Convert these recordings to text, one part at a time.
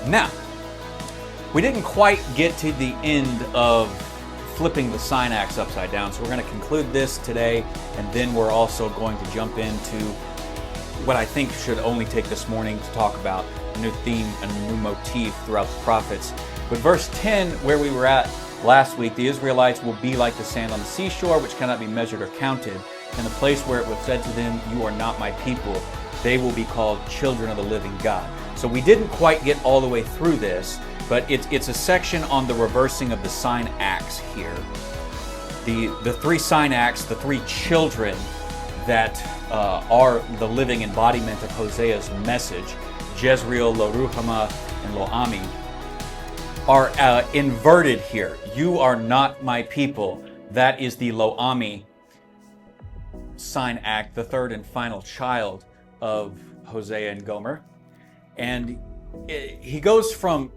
Now, we didn't quite get to the end of flipping the sign axe upside down, so we're going to conclude this today, and then we're also going to jump into what I think should only take this morning to talk about a new theme, a new motif throughout the prophets. But verse 10, where we were at last week, the Israelites will be like the sand on the seashore, which cannot be measured or counted. In the place where it was said to them, "You are not my people," they will be called children of the living God. So we didn't quite get all the way through this, but it's a section on the reversing of the sign axe here. The three sign axe, the three children that are the living embodiment of Hosea's message, Jezreel, Lo-Ruhamah, and Lo-Ami, are inverted here. You are not my people. That is the Lo-Ami sign act, the third and final child of Hosea and Gomer. And he goes from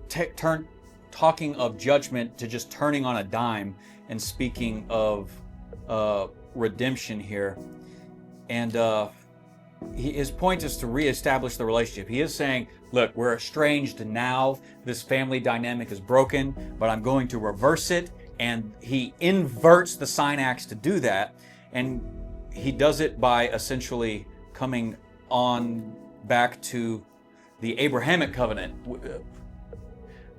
talking of judgment to just turning on a dime and speaking of redemption here. And his point is to reestablish the relationship. He is saying, look, we're estranged now. This family dynamic is broken, but I'm going to reverse it. And he inverts the sign axe to do that. And he does it by essentially coming on back to the Abrahamic covenant,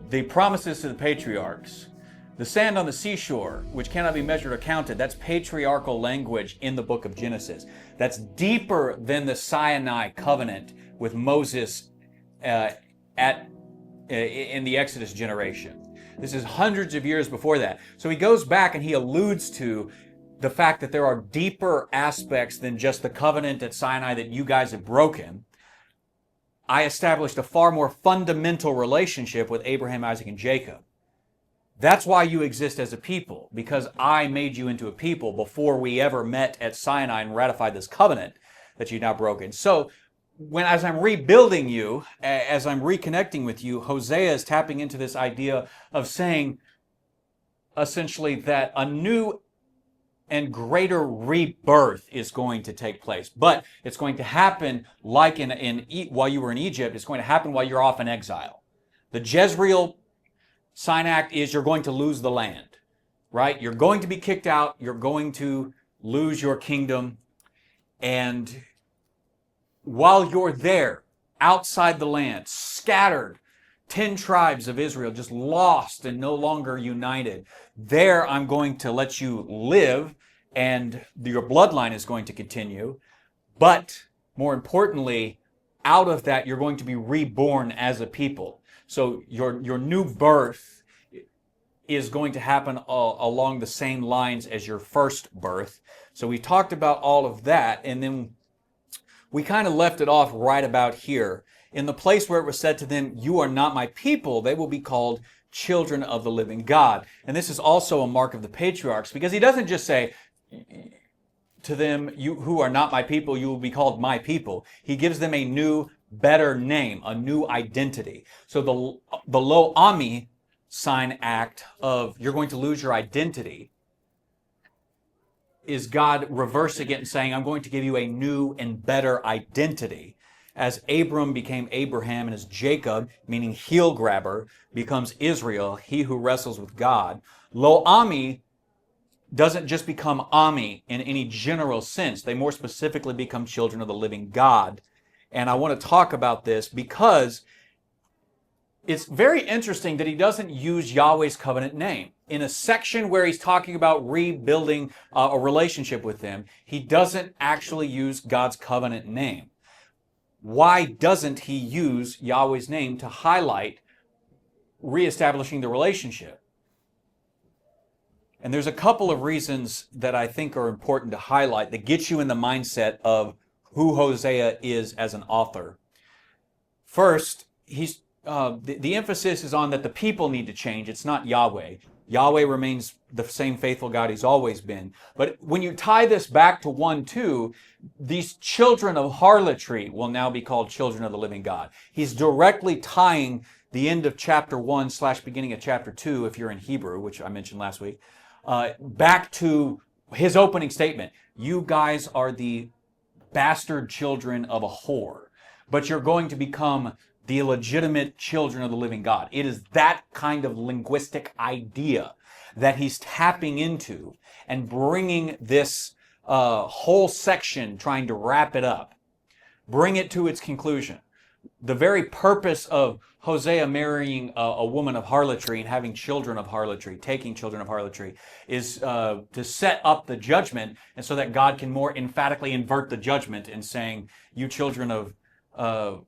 the promises to the patriarchs, the sand on the seashore, which cannot be measured or counted. That's patriarchal language in the book of Genesis. That's deeper than the Sinai covenant with Moses in the Exodus generation. This is hundreds of years before that. So he goes back and he alludes to the fact that there are deeper aspects than just the covenant at Sinai that you guys have broken. I established a far more fundamental relationship with Abraham, Isaac, and Jacob. That's why you exist as a people, because I made you into a people before we ever met at Sinai and ratified this covenant that you've now broken. So as I'm rebuilding you, as I'm reconnecting with you, Hosea is tapping into this idea of saying essentially that a new and greater rebirth is going to take place. But it's going to happen like while you were in Egypt. It's going to happen while you're off in exile. The Jezreel sign act is you're going to lose the land, right? You're going to be kicked out. You're going to lose your kingdom. And while you're there, outside the land, scattered, 10 tribes of Israel just lost and no longer united, there I'm going to let you live and your bloodline is going to continue. But more importantly, out of that, you're going to be reborn as a people. So your new birth is going to happen along the same lines as your first birth. So we talked about all of that, and then we kind of left it off right about here. In the place where it was said to them, "You are not my people," they will be called children of the living God. And this is also a mark of the patriarchs, because he doesn't just say to them, "You who are not my people, you will be called my people." He gives them a new, better name, a new identity. So the Lo-Ami sign act of you're going to lose your identity is God reversing it and saying, I'm going to give you a new and better identity. As Abram became Abraham and as Jacob, meaning heel grabber, becomes Israel, he who wrestles with God, Lo-Ami doesn't just become Ami in any general sense. They more specifically become children of the living God. And I want to talk about this because it's very interesting that he doesn't use Yahweh's covenant name. In a section where he's talking about rebuilding a relationship with them, he doesn't actually use God's covenant name. Why doesn't he use Yahweh's name to highlight reestablishing the relationship? And there's a couple of reasons that I think are important to highlight that get you in the mindset of who Hosea is as an author. First, the emphasis is on that the people need to change. It's not Yahweh. Yahweh remains the same faithful God he's always been. But when you tie this back to 1:2, these children of harlotry will now be called children of the living God. He's directly tying the end of chapter 1 / beginning of chapter 2, if you're in Hebrew, which I mentioned last week, back to his opening statement. You guys are the bastard children of a whore, but you're going to become the illegitimate children of the living God. It is that kind of linguistic idea that he's tapping into and bringing this whole section, trying to wrap it up, bring it to its conclusion. The very purpose of Hosea marrying a woman of harlotry and having children of harlotry, taking children of harlotry, is to set up the judgment, and so that God can more emphatically invert the judgment in saying, you children of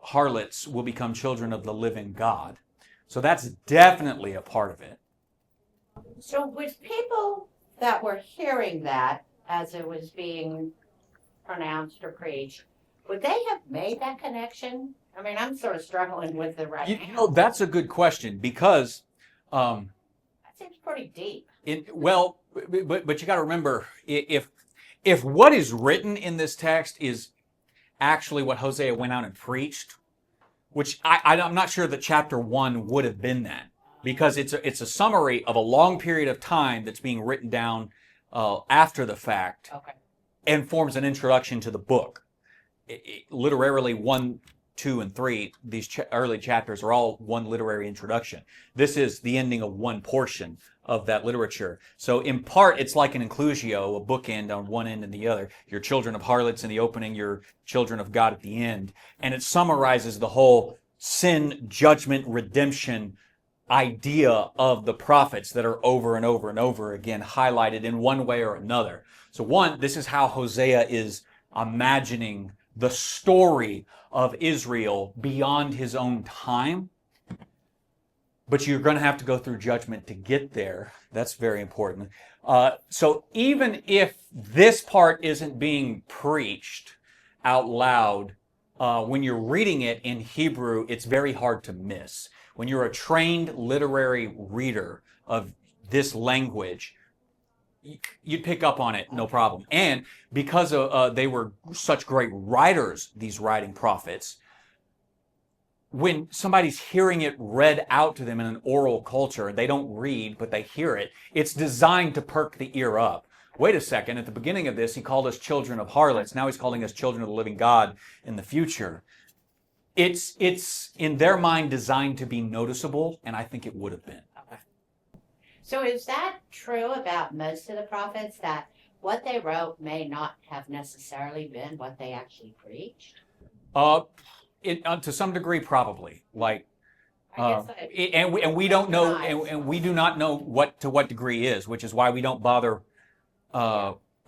harlots will become children of the living God. So that's definitely a part of it. So with people that were hearing that as it was being pronounced or preached, would they have made that connection? I mean, I'm sort of struggling with it right now. You know, that's a good question, because that seems pretty deep. But you got to remember, if what is written in this text is actually what Hosea went out and preached, which I'm not sure that chapter 1 would have been that, because it's a summary of a long period of time that's being written down after the fact, okay, and forms an introduction to the book. Literarily, 1, 2, and 3, these early chapters are all one literary introduction. This is the ending of one portion of that literature. So in part, it's like an inclusio, a bookend on one end and the other. Your children of harlots in the opening, your children of God at the end. And it summarizes the whole sin, judgment, redemption idea of the prophets that are over and over and over again highlighted in one way or another. So one, this is how Hosea is imagining the story of Israel beyond his own time. But you're going to have to go through judgment to get there. That's very important. So even if this part isn't being preached out loud, when you're reading it in Hebrew, it's very hard to miss. When you're a trained literary reader of this language, you'd pick up on it, no problem. And because they were such great writers, these writing prophets, when somebody's hearing it read out to them in an oral culture, they don't read, but they hear it, it's designed to perk the ear up. Wait a second, at the beginning of this, he called us children of harlots. Now he's calling us children of the living God in the future. It's in their mind designed to be noticeable, and I think it would have been. Okay. So is that true about most of the prophets, that what they wrote may not have necessarily been what they actually preached? To some degree, probably. Like, and we don't know, and we do not know what degree is, which is why we don't bother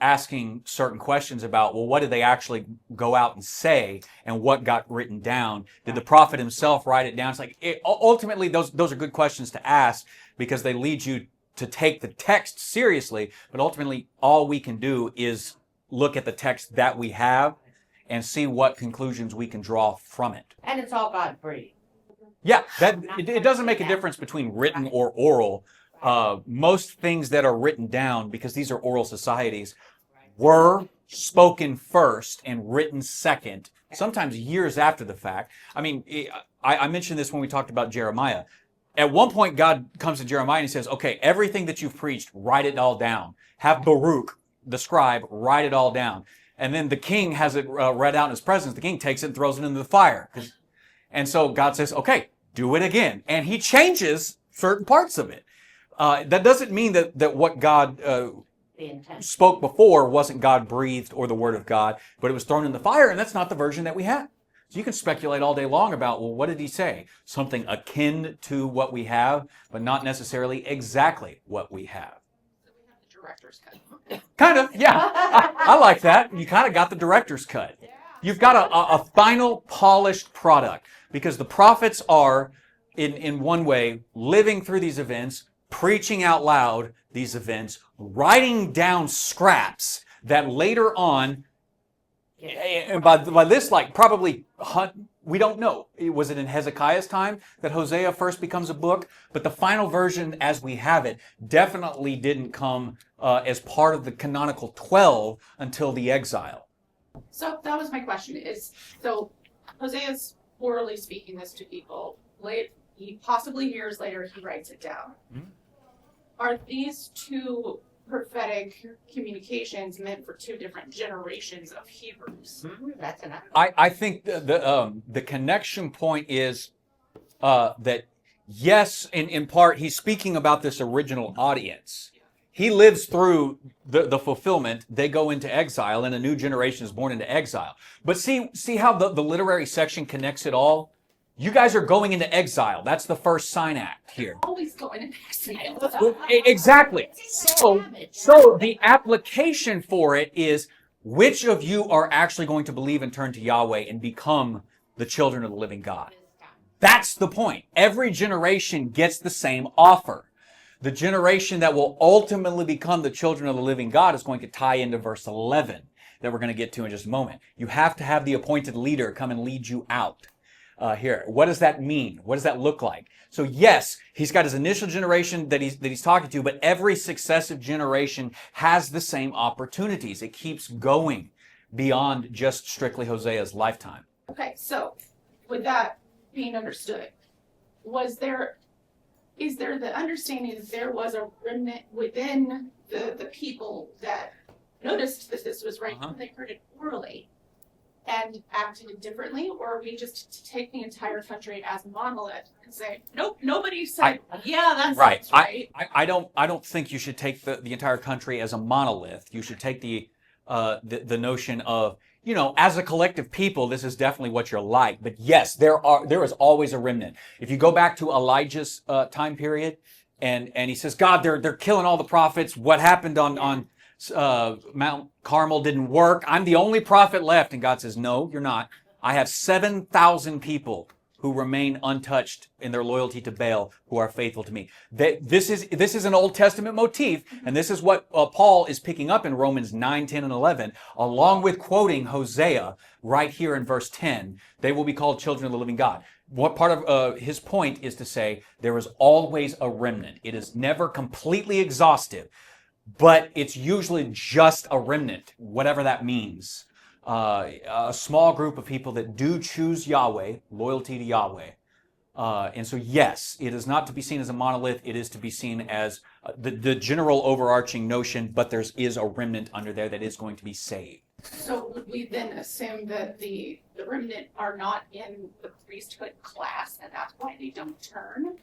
asking certain questions about, well, what did they actually go out and say, and what got written down? Did the prophet himself write it down? It's like, ultimately, those are good questions to ask, because they lead you to take the text seriously. But ultimately, all we can do is look at the text that we have and see what conclusions we can draw from it. And it's all God-breathed. Yeah, it doesn't make a difference between written or oral. Most things that are written down, because these are oral societies, were spoken first and written second, sometimes years after the fact. I mean, I mentioned this when we talked about Jeremiah. At one point, God comes to Jeremiah and he says, okay, everything that you've preached, write it all down. Have Baruch, the scribe, write it all down. And then the king has it read out in his presence. The king takes it and throws it into the fire. And so God says, okay, do it again. And he changes certain parts of it. That doesn't mean that what God spoke before wasn't God-breathed or the Word of God, but it was thrown in the fire, and that's not the version that we have. So you can speculate all day long about, well, what did he say? Something akin to what we have, but not necessarily exactly what we have. So we have the director's cut. Kind of, yeah. I like that. You kind of got the director's cut. You've got a final polished product, because the prophets are, in one way, living through these events, preaching out loud these events, writing down scraps that later on, and by this, like, probably, we don't know. Was it in Hezekiah's time that Hosea first becomes a book? But the final version, as we have it, definitely didn't come as part of the canonical 12 until the exile. So that was my question, so Hosea's orally speaking this to people. Possibly years later, he writes it down. Mm-hmm. Are these two prophetic communications meant for two different generations of Hebrews. That's enough. I think the connection point is that yes, in part, he's speaking about this original audience. He lives through the fulfillment. They go into exile, and a new generation is born into exile. But see how the literary section connects it all? You guys are going into exile. That's the first sign act here. Always going in exile. Exactly. So the application for it is, which of you are actually going to believe and turn to Yahweh and become the children of the living God? That's the point. Every generation gets the same offer. The generation that will ultimately become the children of the living God is going to tie into verse 11 that we're going to get to in just a moment. You have to have the appointed leader come and lead you out. Here, what does that mean? What does that look like? So yes, he's got his initial generation that he's talking to, but every successive generation has the same opportunities. It keeps going beyond just strictly Hosea's lifetime. Okay, so with that being understood, is there the understanding that there was a remnant within the people that noticed that this was right when they heard it orally and acted differently, or are we just to take the entire country as a monolith and say, nope, nobody said, yeah, that's right. right. I don't think you should take the entire country as a monolith. You should take the notion of, as a collective people, this is definitely what you're like. But yes, there is always a remnant. If you go back to Elijah's time period, and he says, God, they're killing all the prophets. What happened on Mount Carmel didn't work. I'm the only prophet left. And God says, no, you're not. I have 7,000 people who remain untouched in their loyalty to Baal, who are faithful to me. This is an Old Testament motif, and this is what Paul is picking up in Romans 9, 10, and 11, along with quoting Hosea right here in verse 10. They will be called children of the living God. What part of his point is to say there is always a remnant. It is never completely exhaustive, but it's usually just a remnant, whatever that means. A small group of people that do choose Yahweh, loyalty to Yahweh. And so, yes, it is not to be seen as a monolith. It is to be seen as the general overarching notion, but there is a remnant under there that is going to be saved. So would we then assume that the remnant are not in the priesthood class, and that's why they don't turn?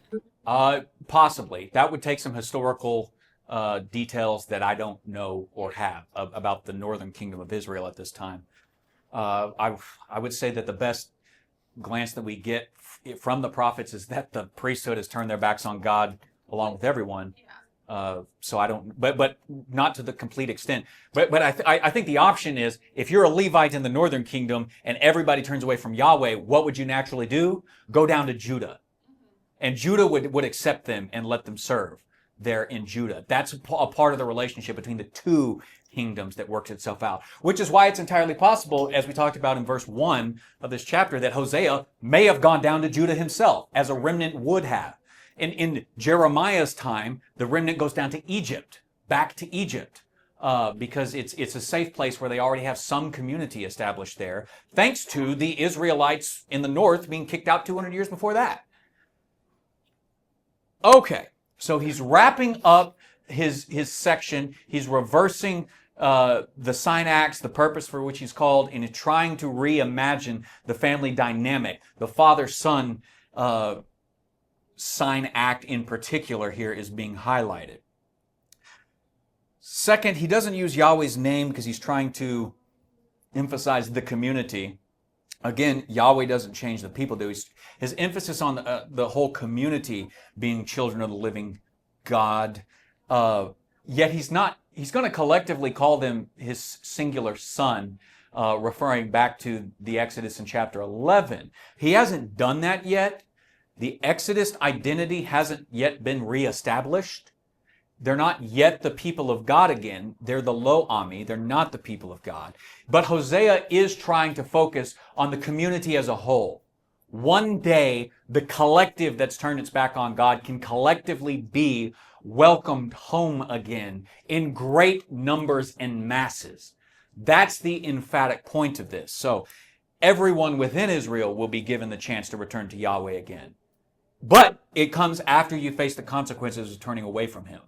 Possibly. That would take some historical details that I don't know or have about the northern kingdom of Israel at this time. I would say that the best glance that we get from the prophets is that the priesthood has turned their backs on God along with everyone. So I don't, but not to the complete extent. But I think the option is, if you're a Levite in the northern kingdom and everybody turns away from Yahweh, what would you naturally do? Go down to Judah. And Judah would accept them and let them serve there in Judah. That's a part of the relationship between the two kingdoms that works itself out, which is why it's entirely possible, as we talked about in verse 1 of this chapter, that Hosea may have gone down to Judah himself, as a remnant would have. In Jeremiah's time, the remnant goes down to Egypt, back to Egypt, because it's a safe place where they already have some community established there, thanks to the Israelites in the north being kicked out 200 years before that. Okay, so he's wrapping up his section. He's reversing the sign acts, the purpose for which he's called, and he's trying to reimagine the family dynamic. The father-son sign act in particular here is being highlighted. Second, he doesn't use Yahweh's name because he's trying to emphasize the community. Again, Yahweh doesn't change, the people do. His emphasis on the whole community being children of the living God. Yet he's going to collectively call them his singular son, referring back to the Exodus in chapter 11. He hasn't done that yet. The Exodus identity hasn't yet been reestablished. They're not yet the people of God again. They're the Lo Ami. They're not the people of God. But Hosea is trying to focus on the community as a whole. One day, the collective that's turned its back on God can collectively be welcomed home again in great numbers and masses. That's the emphatic point of this. So everyone within Israel will be given the chance to return to Yahweh again. But it comes after you face the consequences of turning away from him.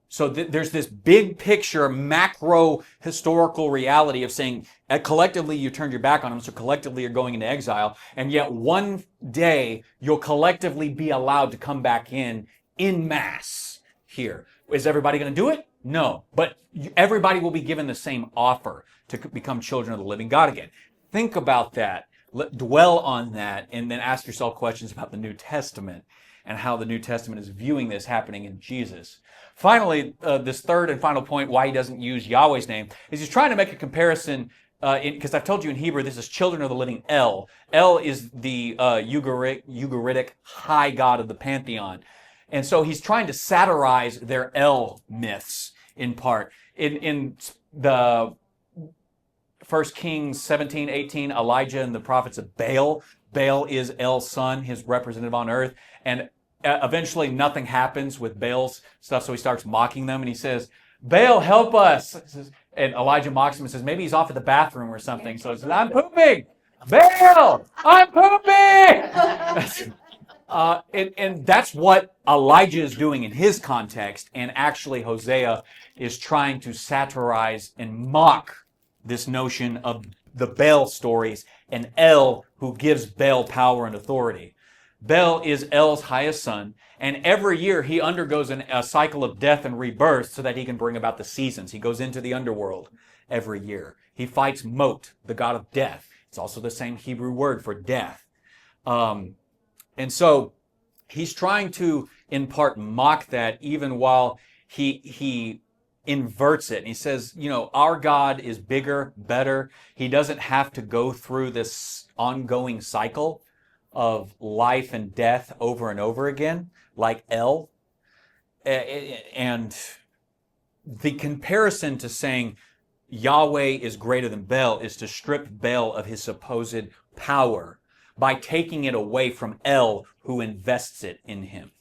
So there's this big picture, macro historical reality of saying collectively you turned your back on them, so collectively you're going into exile, and yet one day you'll collectively be allowed to come back in mass here. Is everybody going to do it? No, but everybody will be given the same offer to become children of the living God again. Think about that, dwell on that, and then ask yourself questions about the New Testament and how the New Testament is viewing this happening in Jesus. Finally, this third and final point, why he doesn't use Yahweh's name, is he's trying to make a comparison, because I've told you in Hebrew, this is children of the living El. El is the Ugaritic high god of the pantheon. And so he's trying to satirize their El myths in part. In the 1 Kings 17, 18, Elijah and the prophets of Baal. Baal is El's son, his representative on earth. And eventually nothing happens with Baal's stuff, so he starts mocking them and he says, Baal, help us. And Elijah mocks him and says, maybe he's off at the bathroom or something. So he says, I'm pooping. Baal, I'm pooping. And that's what Elijah is doing in his context. And actually Hosea is trying to satirize and mock this notion of the Baal stories and El, who gives Baal power and authority. Baal is El's highest son, and every year he undergoes a cycle of death and rebirth so that he can bring about the seasons. He goes into the underworld every year. He fights Mot, the god of death. It's also the same Hebrew word for death. And so he's trying to, in part, mock that even while he inverts it. And he says, you know, our God is bigger, better. He doesn't have to go through this ongoing cycle of life and death over and over again, like El. And the comparison to saying Yahweh is greater than Baal is to strip Baal of his supposed power by taking it away from El, who invests it in him.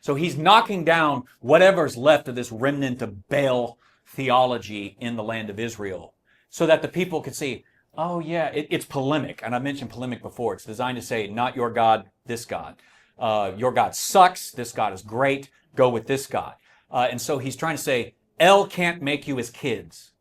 So he's knocking down whatever's left of this remnant of Baal theology in the land of Israel so that the people can see, oh yeah, it's polemic. And I mentioned polemic before. It's designed to say, not your God, this God. Your God sucks. This God is great. Go with this God. And so he's trying to say, El can't make you his kids.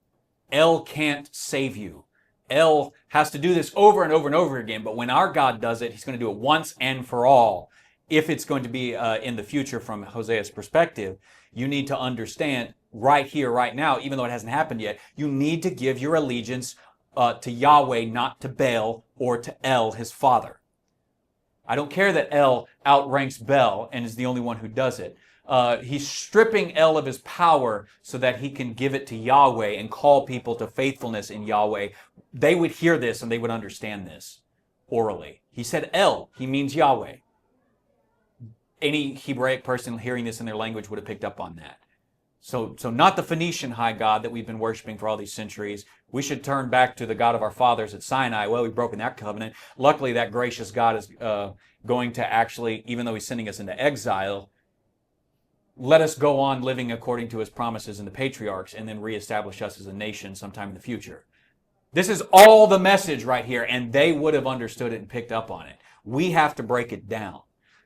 El can't save you. El has to do this over and over and over again. But when our God does it, he's going to do it once and for all. If it's going to be in the future from Hosea's perspective, you need to understand right here, right now, even though it hasn't happened yet, you need to give your allegiance to Yahweh, not to Baal or to El, his father. I don't care that El outranks Baal and is the only one who does it. He's stripping El of his power so that he can give it to Yahweh and call people to faithfulness in Yahweh. They would hear this and they would understand this orally. He said El, he means Yahweh. Any Hebraic person hearing this in their language would have picked up on that. So not the Phoenician high God that we've been worshiping for all these centuries. We should turn back to the God of our fathers at Sinai. Well, we've broken that covenant. Luckily, that gracious God is going to actually, even though he's sending us into exile, let us go on living according to his promises in the patriarchs and then reestablish us as a nation sometime in the future. This is all the message right here, and they would have understood it and picked up on it. We have to break it down.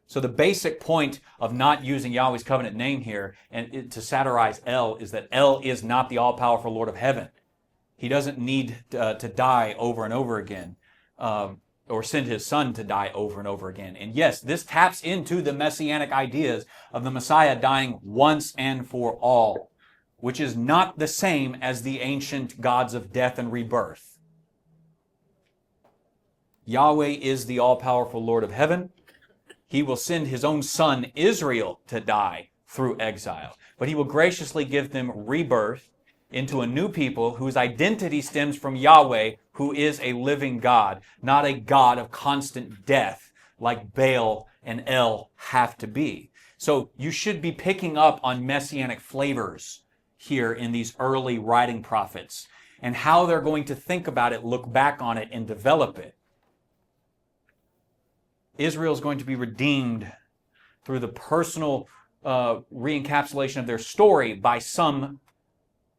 So the basic point of not using Yahweh's covenant name here and to satirize El is that El is not the all-powerful Lord of heaven. He doesn't need to die over and over again or send his son to die over and over again. And yes, this taps into the messianic ideas of the Messiah dying once and for all, which is not the same as the ancient gods of death and rebirth. Yahweh is the all-powerful Lord of heaven. He will send his own son, Israel, to die through exile. But he will graciously give them rebirth into a new people whose identity stems from Yahweh, who is a living God, not a God of constant death like Baal and El have to be. So you should be picking up on messianic flavors here in these early writing prophets and how they're going to think about it, look back on it, and develop it. Israel is going to be redeemed through the personal re-encapsulation of their story by some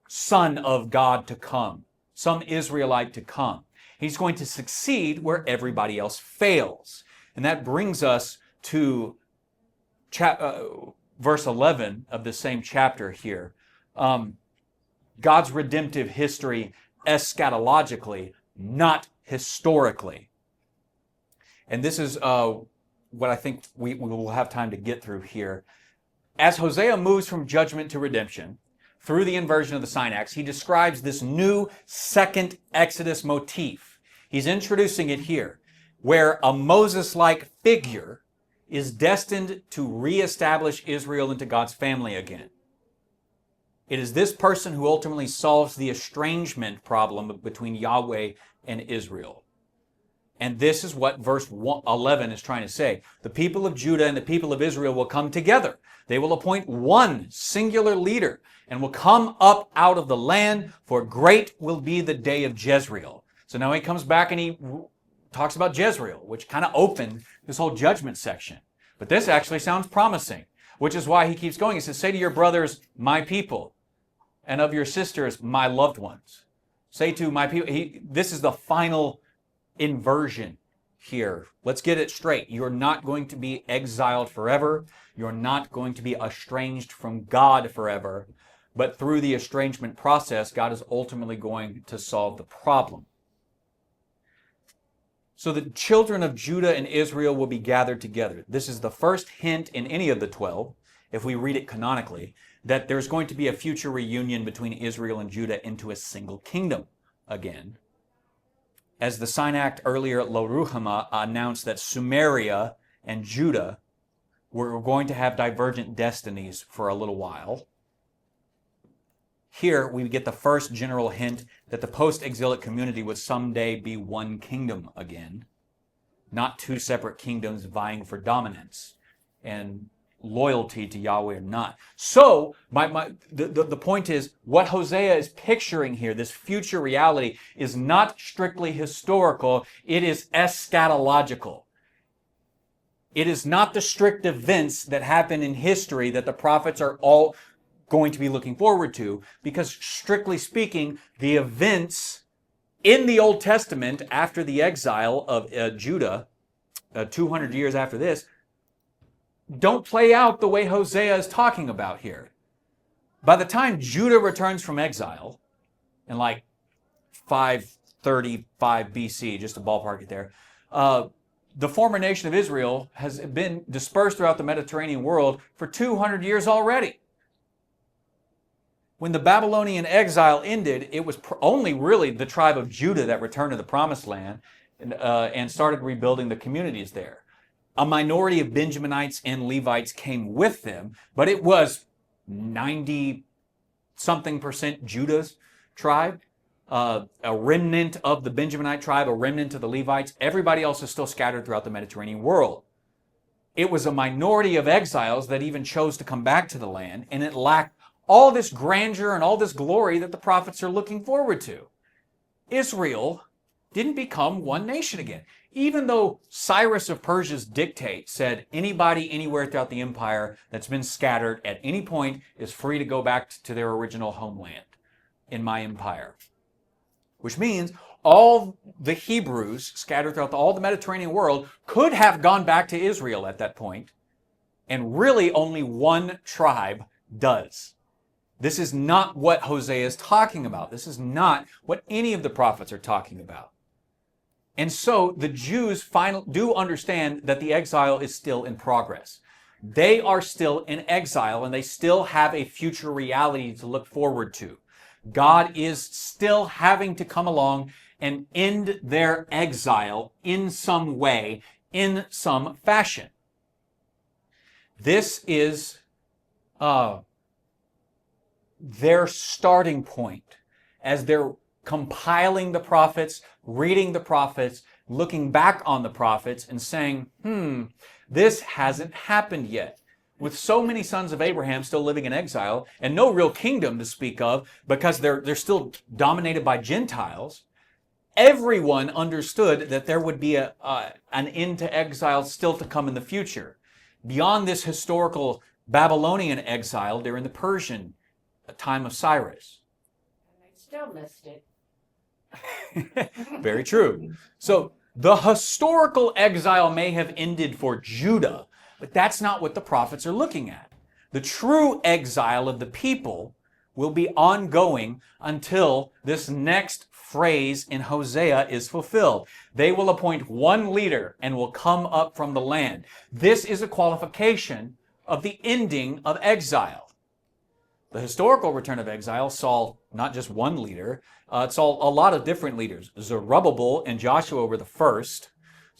son of God to come, some Israelite to come. He's going to succeed where everybody else fails. And that brings us to verse 11 of the same chapter here, God's redemptive history eschatologically, not historically. And this is what I think we will have time to get through here. As Hosea moves from judgment to redemption, through the inversion of the sign acts, he describes this new second Exodus motif. He's introducing it here, where a Moses-like figure is destined to reestablish Israel into God's family again. It is this person who ultimately solves the estrangement problem between Yahweh and Israel. And this is what verse 11 is trying to say. The people of Judah and the people of Israel will come together. They will appoint one singular leader and will come up out of the land, for great will be the day of Jezreel. So now he comes back and he talks about Jezreel, which kind of opened this whole judgment section. But this actually sounds promising, which is why he keeps going. He says, say to your brothers, my people, and of your sisters, my loved ones. Say to my people, this is the final inversion here. Let's get it straight. You're not going to be exiled forever. You're not going to be estranged from God forever. But through the estrangement process, God is ultimately going to solve the problem. So the children of Judah and Israel will be gathered together. This is the first hint in any of the 12, if we read it canonically, that there's going to be a future reunion between Israel and Judah into a single kingdom again. As the sign act earlier at Lo Ruhamah announced that Sumeria and Judah were going to have divergent destinies for a little while. Here we get the first general hint that the post-exilic community would someday be one kingdom again, not two separate kingdoms vying for dominance and loyalty to Yahweh or not. So the point is, what Hosea is picturing here, this future reality, is not strictly historical, it is eschatological. It is not the strict events that happen in history that the prophets are all going to be looking forward to, because strictly speaking, the events in the Old Testament after the exile of Judah, 200 years after this, don't play out the way Hosea is talking about here. By the time Judah returns from exile, in like 535 BC, just to ballpark it there, the former nation of Israel has been dispersed throughout the Mediterranean world for 200 years already. When the Babylonian exile ended, it was only really the tribe of Judah that returned to the Promised Land and started rebuilding the communities there. A minority of Benjaminites and Levites came with them, but it was 90-something% Judah's tribe, a remnant of the Benjaminite tribe, a remnant of the Levites. Everybody else is still scattered throughout the Mediterranean world. It was a minority of exiles that even chose to come back to the land, and it lacked all this grandeur and all this glory that the prophets are looking forward to. Israel didn't become one nation again. Even though Cyrus of Persia's dictate said anybody anywhere throughout the empire that's been scattered at any point is free to go back to their original homeland in my empire. Which means all the Hebrews scattered throughout all the Mediterranean world could have gone back to Israel at that point, and really only one tribe does. This is not what Hosea is talking about. This is not what any of the prophets are talking about. And so the Jews do understand that the exile is still in progress. They are still in exile, and they still have a future reality to look forward to. God is still having to come along and end their exile in some way, in some fashion. This is their starting point as they're compiling the prophets, reading the prophets, looking back on the prophets and saying, this hasn't happened yet. With so many sons of Abraham still living in exile and no real kingdom to speak of because they're still dominated by Gentiles, everyone understood that there would be an end to exile still to come in the future. Beyond this historical Babylonian exile during the Persian time of Cyrus. And they still missed it. Very true. So the historical exile may have ended for Judah, but that's not what the prophets are looking at. The true exile of the people will be ongoing until this next phrase in Hosea is fulfilled. They will appoint one leader and will come up from the land. This is a qualification of the ending of exile. The historical return of exile saw not just one leader, it saw a lot of different leaders. Zerubbabel and Joshua were the first.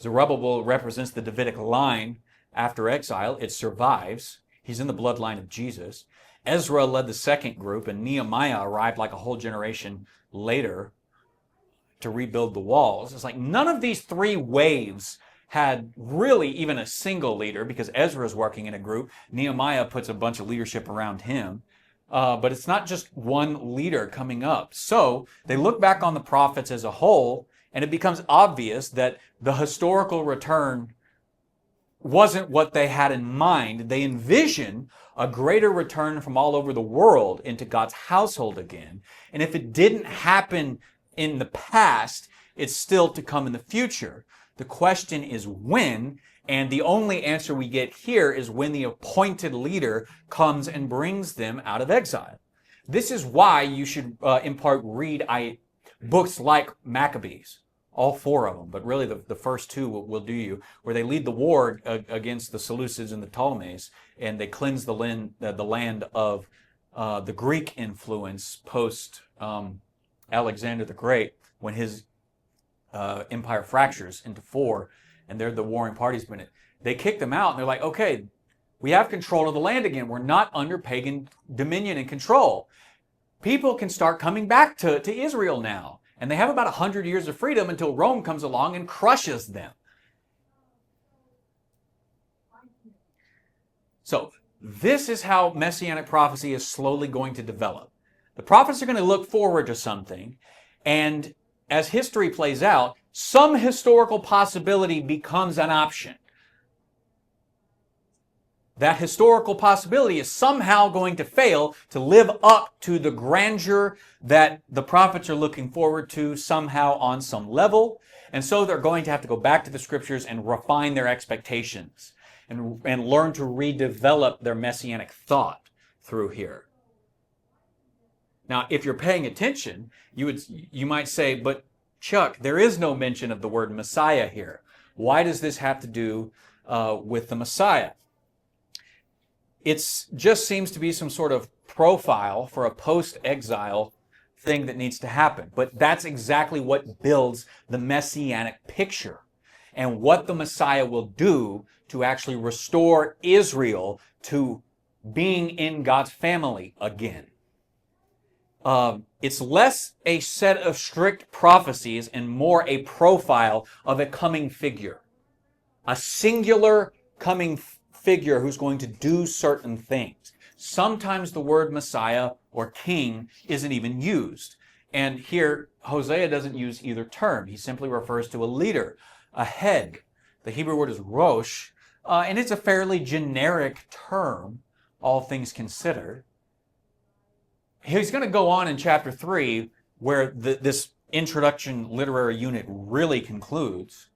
Zerubbabel represents the Davidic line after exile. It survives. He's in the bloodline of Jesus. Ezra led the second group, and Nehemiah arrived like a whole generation later to rebuild the walls. It's like none of these three waves had really even a single leader, because Ezra is working in a group. Nehemiah puts a bunch of leadership around him. But it's not just one leader coming up. So they look back on the prophets as a whole, and it becomes obvious that the historical return wasn't what they had in mind. They envision a greater return from all over the world into God's household again. And if it didn't happen in the past, it's still to come in the future. The question is when, and the only answer we get here is when the appointed leader comes and brings them out of exile. This is why you should in part read books like Maccabees, all four of them, but really the first two will do you, where they lead the war against the Seleucids and the Ptolemies, and they cleanse the land of the Greek influence post Alexander the Great, when his empire fractures into four, and they're the warring parties. But they kick them out, and they're like, okay, we have control of the land again. We're not under pagan dominion and control. People can start coming back to Israel now. And they have about 100 years of freedom until Rome comes along and crushes them. So this is how Messianic prophecy is slowly going to develop. The prophets are going to look forward to something, and as history plays out, some historical possibility becomes an option. That historical possibility is somehow going to fail to live up to the grandeur that the prophets are looking forward to somehow on some level. And so they're going to have to go back to the scriptures and refine their expectations and learn to redevelop their messianic thought through here. Now, if you're paying attention, you might say, but Chuck, there is no mention of the word Messiah here. Why does this have to do with the Messiah? It just seems to be some sort of profile for a post-exile thing that needs to happen. But that's exactly what builds the messianic picture and what the Messiah will do to actually restore Israel to being in God's family again. It's less a set of strict prophecies and more a profile of a coming figure. A singular coming figure who's going to do certain things. Sometimes the word Messiah or king isn't even used. And here, Hosea doesn't use either term. He simply refers to a leader, a head. The Hebrew word is rosh, and it's a fairly generic term, all things considered. He's going to go on in chapter 3, where this introduction literary unit really concludes,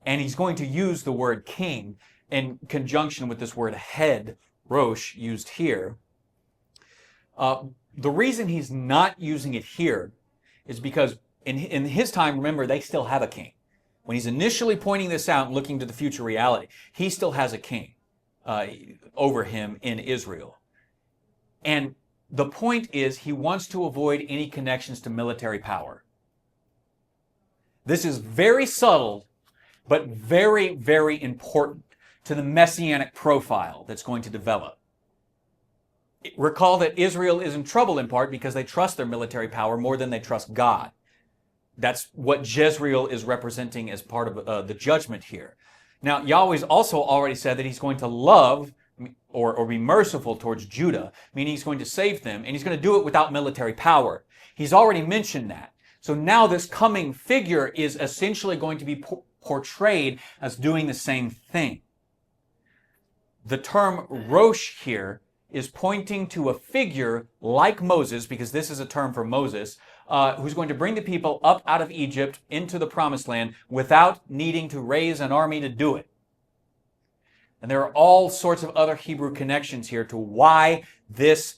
and he's going to use the word king in conjunction with this word head, rosh, used here. The reason he's not using it here is because in his time, remember, they still have a king. When he's initially pointing this out and looking to the future reality, he still has a king over him in Israel. And the point is, he wants to avoid any connections to military power. This is very subtle, but very, very important to the messianic profile that's going to develop. Recall that Israel is in trouble in part because they trust their military power more than they trust God. That's what Jezreel is representing as part of the judgment here. Now, Yahweh's also already said that he's going to love or be merciful towards Judah, meaning he's going to save them, and he's going to do it without military power. He's already mentioned that. So now this coming figure is essentially going to be portrayed as doing the same thing. The term Rosh here is pointing to a figure like Moses, because this is a term for Moses, who's going to bring the people up out of Egypt into the promised land without needing to raise an army to do it. And there are all sorts of other Hebrew connections here to why this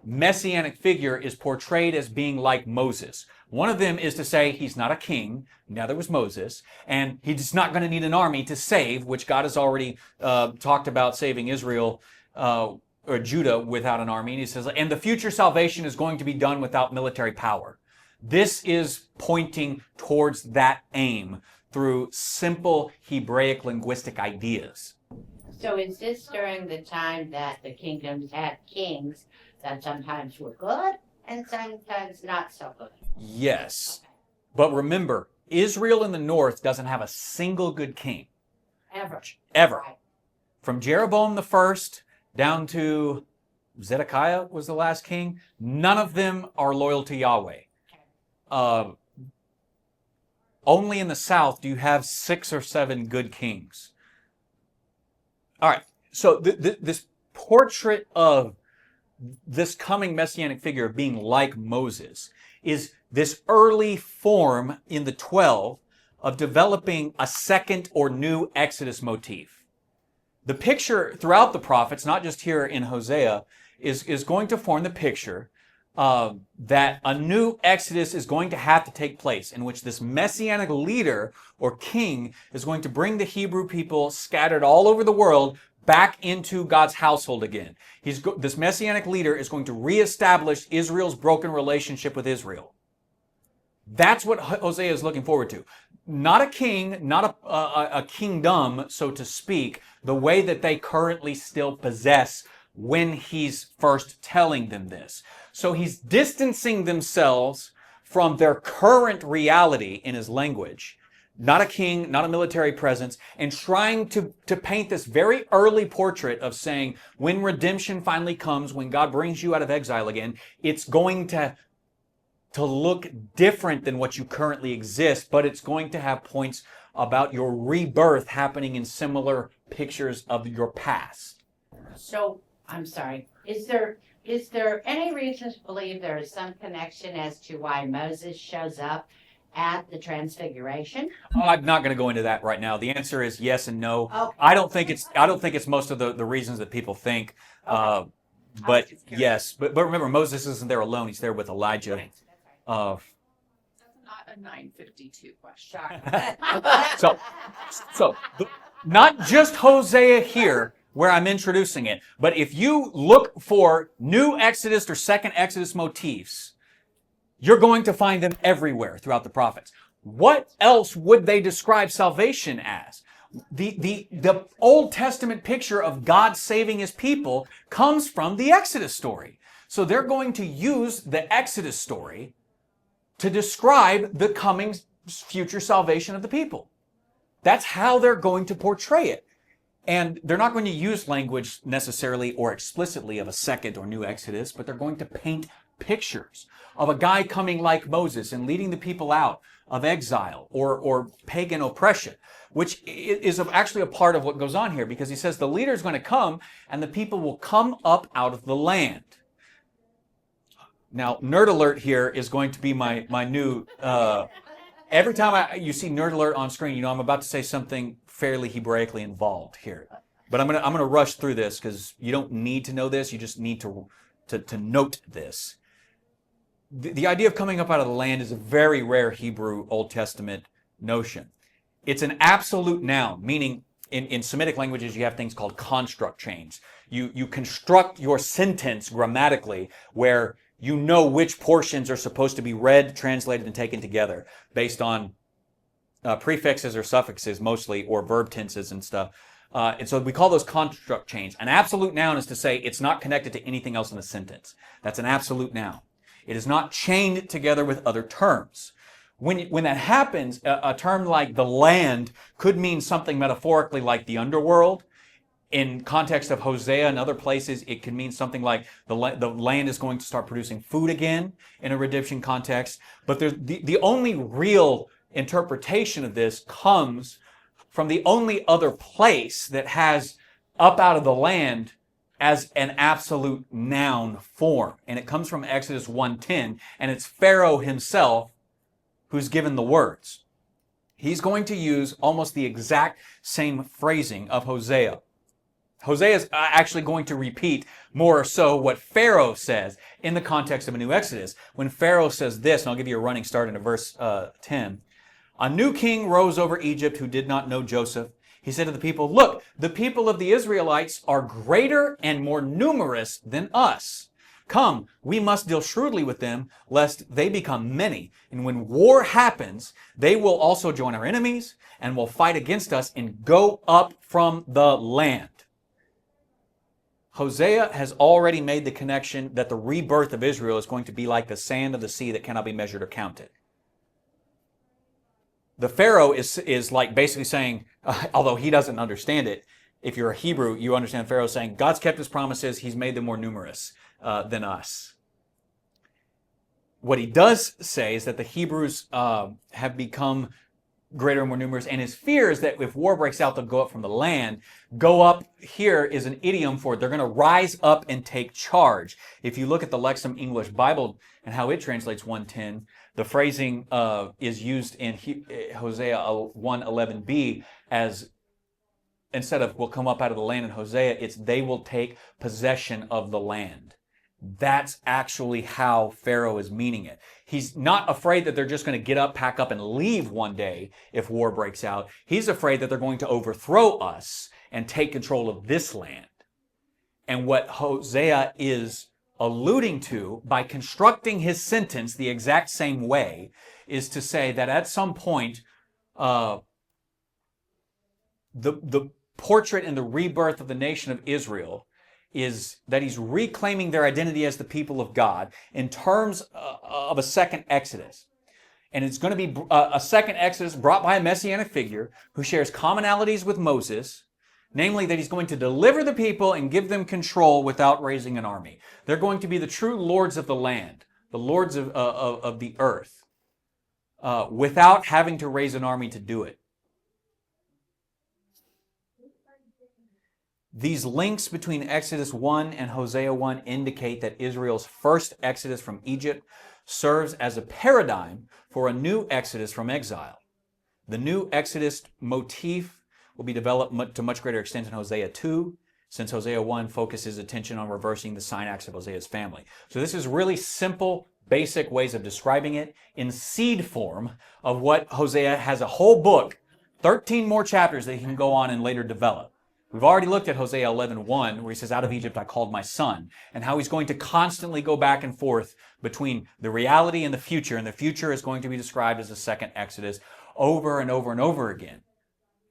messianic figure is portrayed as being like Moses. One of them is to say he's not a king, neither was Moses, and he's not going to need an army to save, which God has already talked about saving Israel or Judah without an army. And he says, and the future salvation is going to be done without military power. This is pointing towards that aim through simple Hebraic linguistic ideas. So is this during the time that the kingdoms had kings that sometimes were good and sometimes not so good? Yes. But remember, Israel in the north doesn't have a single good king. Ever. Right. From Jeroboam the first down to Zedekiah was the last king, none of them are loyal to Yahweh. Only in the south do you have 6 or 7 good kings. All right, so this portrait of this coming messianic figure being like Moses is this early form in the 12 of developing a second or new Exodus motif. The picture throughout the prophets, not just here in Hosea, is going to form the picture that a new Exodus is going to have to take place, in which this messianic leader or king is going to bring the Hebrew people scattered all over the world back into God's household again. This messianic leader is going to reestablish Israel's broken relationship with Israel. That's what Hosea is looking forward to. Not a king, not a kingdom, so to speak, the way that they currently still possess when he's first telling them this. So he's distancing themselves from their current reality in his language. Not a king, not a military presence, and trying to paint this very early portrait of saying, when redemption finally comes, when God brings you out of exile again, it's going to look different than what you currently exist, but it's going to have points about your rebirth happening in similar pictures of your past. So, I'm sorry, is there any reason to believe there is some connection as to why Moses shows up at the Transfiguration? I'm not going to go into that right now. The answer is yes and no. Okay. I don't think it's most of the reasons that people think. Okay. But yes, but remember, Moses isn't there alone. He's there with Elijah. Right. That's Not a 952 question. So not just Hosea here where I'm introducing it, but if you look for new Exodus or second Exodus motifs, you're going to find them everywhere throughout the prophets. What else would they describe salvation as? The Old Testament picture of God saving his people comes from the Exodus story. So they're going to use the Exodus story to describe the coming future salvation of the people. That's how they're going to portray it. And they're not going to use language necessarily or explicitly of a second or new Exodus, but they're going to paint pictures of a guy coming like Moses and leading the people out of exile or pagan oppression, which is actually a part of what goes on here, because he says the leader is going to come and the people will come up out of the land. Now, nerd alert here is going to be my new, every time you see nerd alert on screen, I'm about to say something fairly Hebraically involved here. But I'm gonna rush through this because you don't need to know this, you just need to note this. The idea of coming up out of the land is a very rare Hebrew Old Testament notion. It's an absolute noun, meaning in Semitic languages you have things called construct chains. You construct your sentence grammatically where you know which portions are supposed to be read, translated, and taken together based on prefixes or suffixes mostly, or verb tenses and stuff. And so we call those construct chains. An absolute noun is to say it's not connected to anything else in the sentence. That's an absolute noun. It is not chained together with other terms. When that happens, a term like the land could mean something metaphorically like the underworld. In context of Hosea and other places, it can mean something like the land is going to start producing food again in a redemption context. But the only real interpretation of this comes from the only other place that has up out of the land as an absolute noun form. And it comes from Exodus 1:10, and it's Pharaoh himself who's given the words. He's going to use almost the exact same phrasing of Hosea. Hosea is actually going to repeat more so what Pharaoh says in the context of a new Exodus. When Pharaoh says this, and I'll give you a running start in verse 10. A new king rose over Egypt who did not know Joseph. He said to the people, look, the people of the Israelites are greater and more numerous than us. Come, we must deal shrewdly with them, lest they become many. And when war happens, they will also join our enemies and will fight against us and go up from the land. Hosea has already made the connection that the rebirth of Israel is going to be like the sand of the sea that cannot be measured or counted. The Pharaoh is like basically saying, although he doesn't understand it, if you're a Hebrew, you understand Pharaoh saying, God's kept his promises, he's made them more numerous than us. What he does say is that the Hebrews have become greater and more numerous, and his fear is that if war breaks out, they'll go up from the land. Go up here is an idiom for it. They're going to rise up and take charge. If you look at the Lexham English Bible and how it translates 1:10, the phrasing is used in Hosea 1:11b as, instead of will come up out of the land in Hosea, it's they will take possession of the land. That's actually how Pharaoh is meaning it. He's not afraid that they're just going to get up, pack up, and leave one day if war breaks out. He's afraid that they're going to overthrow us and take control of this land. And what Hosea is alluding to by constructing his sentence the exact same way is to say that at some point, the portrait and the rebirth of the nation of Israel is that he's reclaiming their identity as the people of God in terms of a second Exodus. And it's going to be a second Exodus brought by a messianic figure who shares commonalities with Moses, namely that he's going to deliver the people and give them control without raising an army. They're going to be the true lords of the land, the lords of the earth, without having to raise an army to do it. These links between Exodus 1 and Hosea 1 indicate that Israel's first exodus from Egypt serves as a paradigm for a new exodus from exile. The new exodus motif will be developed to much greater extent in Hosea 2, since Hosea 1 focuses attention on reversing the syntax of Hosea's family. So this is really simple, basic ways of describing it in seed form of what Hosea has a whole book, 13 more chapters that he can go on and later develop. We've already looked at Hosea 11:1, where he says, out of Egypt I called my son, and how he's going to constantly go back and forth between the reality and the future, and the future is going to be described as a second Exodus over and over and over again.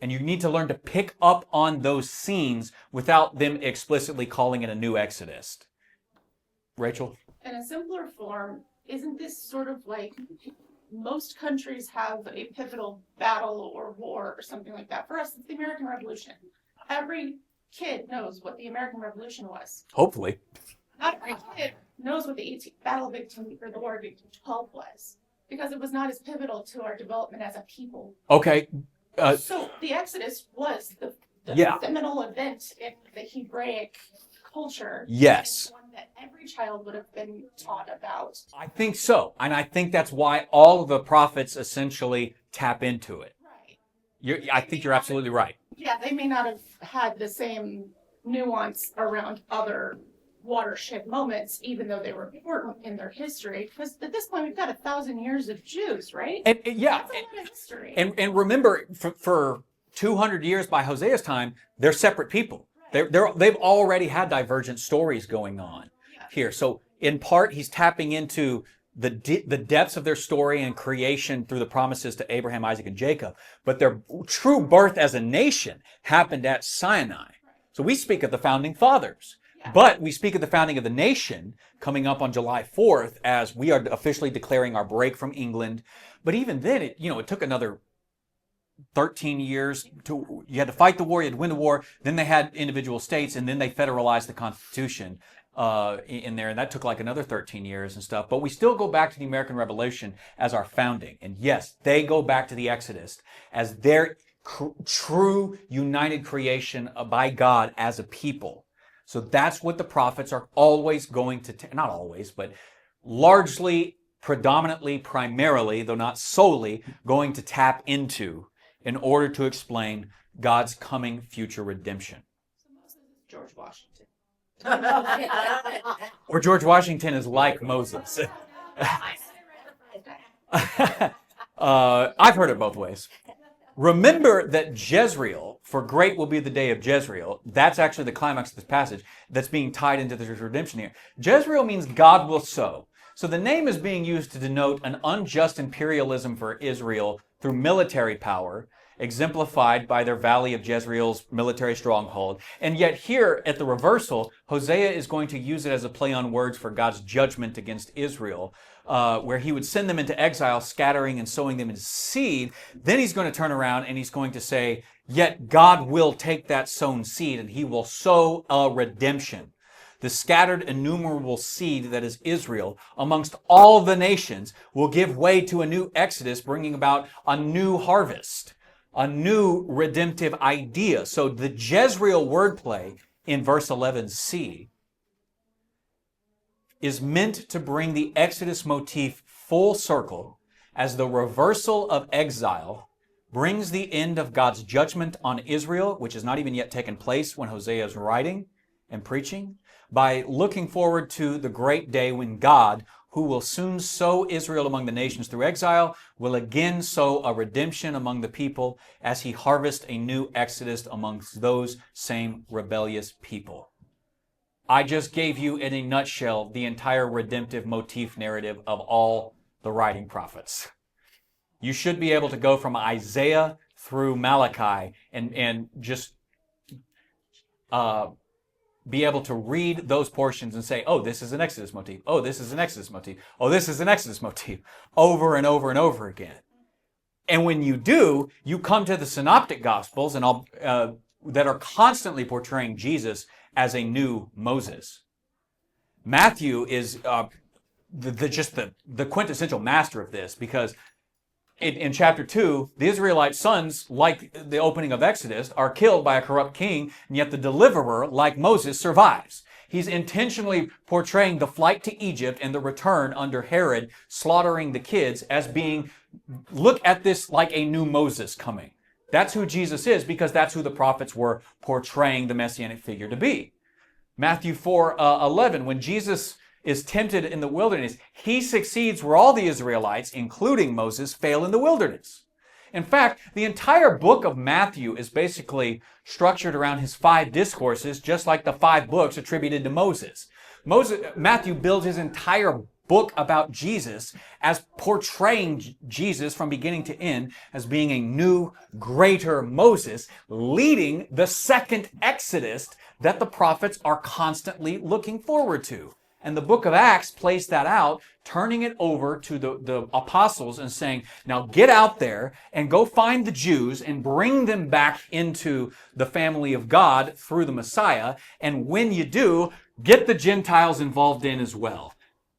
And you need to learn to pick up on those scenes without them explicitly calling it a new Exodus. Rachel? In a simpler form, isn't this sort of like most countries have a pivotal battle or war or something like that? For us, it's the American Revolution. Every kid knows what the American Revolution was. Hopefully. Not every kid knows what the Battle of 18 or the War of 1812 was, because it was not as pivotal to our development as a people. Okay. So the Exodus was the seminal event in the Hebraic culture. Yes. And one that every child would have been taught about. I think so. And I think that's why all of the prophets essentially tap into it. Right. I think you're absolutely right. Yeah, they may not have had the same nuance around other watershed moments, even though they were important in their history. Because at this point, we've got 1,000 years of Jews, right? And That's a lot of history. And remember, for 200 years by Hosea's time, they're separate people. Right. They've already had divergent stories going on here. So in part, he's tapping into the depths of their story and creation through the promises to Abraham, Isaac, and Jacob. But their true birth as a nation happened at Sinai. So we speak of the founding fathers. But we speak of the founding of the nation coming up on July 4th as we are officially declaring our break from England. But even then, it took another 13 years. You had to fight the war, you had to win the war. Then they had individual states, and then they federalized the Constitution in there, and that took like another 13 years and stuff. But we still go back to the American Revolution as our founding. And yes, they go back to the Exodus as their true united creation by God as a people. So that's what the prophets are always going to, not always, but largely, predominantly, primarily, though not solely, going to tap into in order to explain God's coming future redemption. So Moses' Washington. Or George Washington is like Moses. I've heard it both ways. Remember that Jezreel, for great will be the day of Jezreel, that's actually the climax of this passage that's being tied into this redemption here. Jezreel means God will sow. So the name is being used to denote an unjust imperialism for Israel through military power, exemplified by their Valley of Jezreel's military stronghold. And yet here at the reversal, Hosea is going to use it as a play on words for God's judgment against Israel, where he would send them into exile, scattering and sowing them into seed. Then he's going to turn around and he's going to say, yet God will take that sown seed and he will sow a redemption. The scattered innumerable seed that is Israel amongst all the nations will give way to a new exodus, bringing about a new harvest, a new redemptive idea. So the Jezreel wordplay in verse 11c is meant to bring the Exodus motif full circle as the reversal of exile brings the end of God's judgment on Israel, which has not even yet taken place when Hosea is writing and preaching, by looking forward to the great day when God, who will soon sow Israel among the nations through exile, will again sow a redemption among the people as he harvests a new exodus amongst those same rebellious people. I just gave you, in a nutshell, the entire redemptive motif narrative of all the writing prophets. You should be able to go from Isaiah through Malachi and just be able to read those portions and say, oh, this is an Exodus motif. Oh, this is an Exodus motif. Oh, this is an Exodus motif, over and over and over again. And when you do, you come to the Synoptic Gospels and all that are constantly portraying Jesus as a new Moses. Matthew is the quintessential master of this, because in chapter 2, the Israelite sons, like the opening of Exodus, are killed by a corrupt king, and yet the deliverer, like Moses, survives. He's intentionally portraying the flight to Egypt and the return under Herod, slaughtering the kids, as being, look at this like a new Moses coming. That's who Jesus is, because that's who the prophets were portraying the messianic figure to be. Matthew 4:11, when Jesus is tempted in the wilderness, he succeeds where all the Israelites, including Moses, fail in the wilderness. In fact, the entire book of Matthew is basically structured around his 5 discourses, just like the 5 books attributed to Moses. Matthew builds his entire book about Jesus as portraying Jesus from beginning to end as being a new, greater Moses, leading the second Exodus that the prophets are constantly looking forward to. And the book of Acts plays that out, turning it over to the apostles and saying, now get out there and go find the Jews and bring them back into the family of God through the Messiah. And when you do, get the Gentiles involved in as well.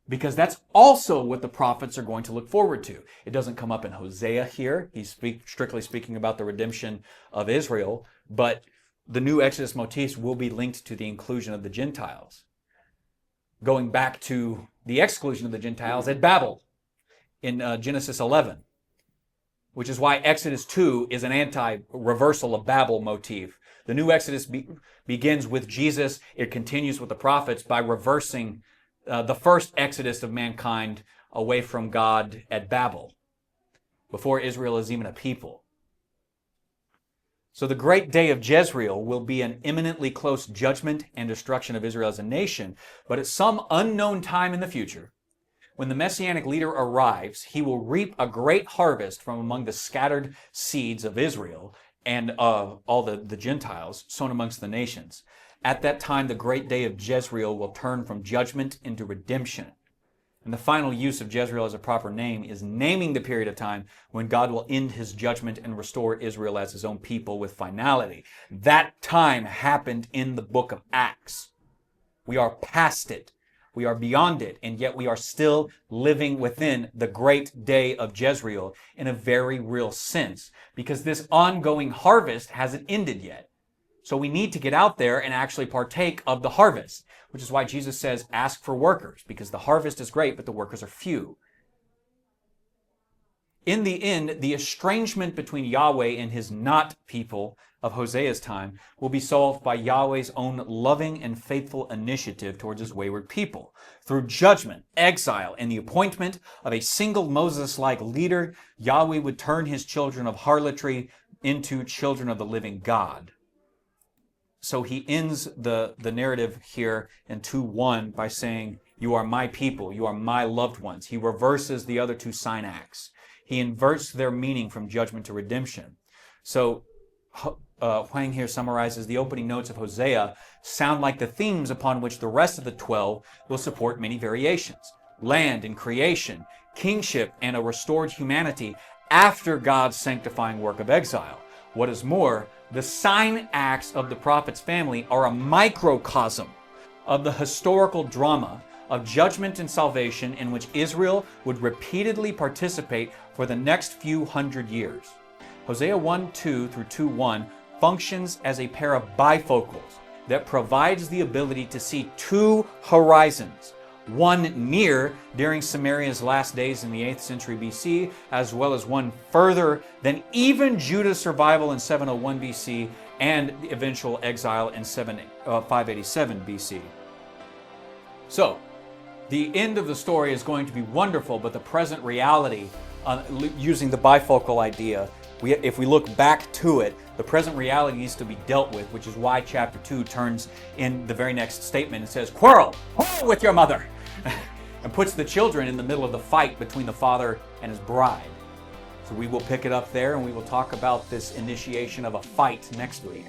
Because that's also what the prophets are going to look forward to. It doesn't come up in Hosea here. He's strictly speaking about the redemption of Israel. But the new Exodus motifs will be linked to the inclusion of the Gentiles, going back to the exclusion of the Gentiles at Babel in Genesis 11, which is why Exodus 2 is an anti-reversal of Babel motif. The new Exodus begins with Jesus. It continues with the prophets by reversing the first exodus of mankind away from God at Babel, before Israel is even a people. So the great day of Jezreel will be an imminently close judgment and destruction of Israel as a nation, but at some unknown time in the future, when the Messianic leader arrives, he will reap a great harvest from among the scattered seeds of Israel and all the Gentiles sown amongst the nations. At that time, the great day of Jezreel will turn from judgment into redemption. And the final use of Jezreel as a proper name is naming the period of time when God will end his judgment and restore Israel as his own people with finality. That time happened in the book of Acts. We are past it. We are beyond it, and yet we are still living within the great day of Jezreel in a very real sense, because this ongoing harvest hasn't ended yet. So we need to get out there and actually partake of the harvest, which is why Jesus says, ask for workers, because the harvest is great, but the workers are few. In the end, the estrangement between Yahweh and his not people of Hosea's time will be solved by Yahweh's own loving and faithful initiative towards his wayward people. Through judgment, exile, and the appointment of a single Moses-like leader, Yahweh would turn his children of harlotry into children of the living God. So he ends the narrative here in 2:1 by saying, "You are my people, you are my loved ones." He reverses the other two sign acts. He inverts their meaning from judgment to redemption. So Huang here summarizes the opening notes of Hosea sound like the themes upon which the rest of the 12 will support many variations. Land and creation, kingship and a restored humanity after God's sanctifying work of exile. What is more, the sign acts of the prophet's family are a microcosm of the historical drama of judgment and salvation in which Israel would repeatedly participate for the next few hundred years. Hosea 1:2 through 2:1 functions as a pair of bifocals that provides the ability to see two horizons, one near during Samaria's last days in the 8th century BC, as well as one further than even Judah's survival in 701 BC and the eventual exile in 587 BC. So, the end of the story is going to be wonderful, but the present reality, using the bifocal idea, if we look back to it, the present reality needs to be dealt with, which is why chapter 2 turns in the very next statement and says, "Quarrel with your mother," and puts the children in the middle of the fight between the father and his bride. So we will pick it up there, and we will talk about this initiation of a fight next week.